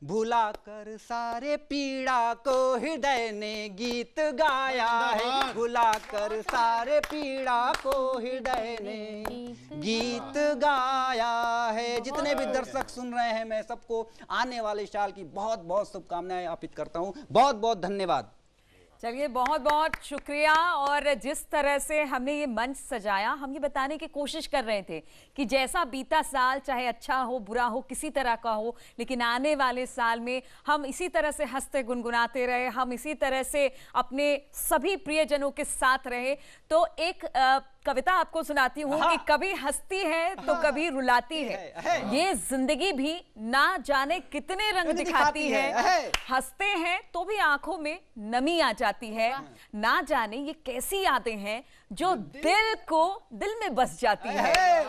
भुला कर सारे पीड़ा को हृदय ने गीत गाया है, भुला कर सारे पीड़ा को हृदय ने गीत गाया है। जितने भी दर्शक सुन रहे हैं मैं सबको आने वाले साल की बहुत बहुत शुभकामनाएं अर्पित करता हूं। बहुत बहुत धन्यवाद।
चलिए बहुत बहुत शुक्रिया। और जिस तरह से हमने ये मंच सजाया, हम ये बताने की कोशिश कर रहे थे कि जैसा बीता साल चाहे अच्छा हो बुरा हो किसी तरह का हो, लेकिन आने वाले साल में हम इसी तरह से हंसते गुनगुनाते रहे, हम इसी तरह से अपने सभी प्रियजनों के साथ रहे। तो एक कविता आपको सुनाती हूँ कि कभी हंसती है तो कभी रुलाती है, ये जिंदगी भी ना जाने कितने रंग दिखाती है, हंसते हैं तो भी आंखों में नमी आ जाती है, ना जाने ये कैसी यादें हैं जो दिल में बस जाती है।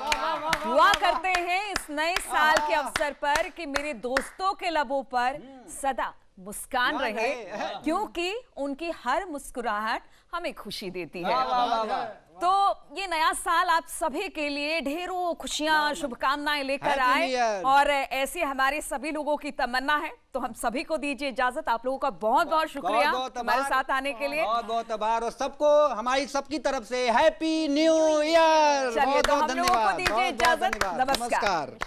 दुआ करते हैं इस नए साल के अवसर पर कि मेरे दोस्तों के लबों पर सदा मुस्कान रहे, क्योंकि उनकी हर मुस्कुराहट हमें खुशी देती है। तो ये नया साल आप सभी के लिए ढेरों खुशियां शुभकामनाएं लेकर आए और ऐसी हमारे सभी लोगों की तमन्ना है। तो हम सभी को दीजिए इजाजत। आप लोगों का बहुत बहुत शुक्रिया हमारे साथ आने के लिए।
बहुत बहुत आभार और सबको हमारी सबकी तरफ से हैप्पी न्यू ईयर।
चलिए तो हम लोगों को दीजिए इजाजत। नमस्कार।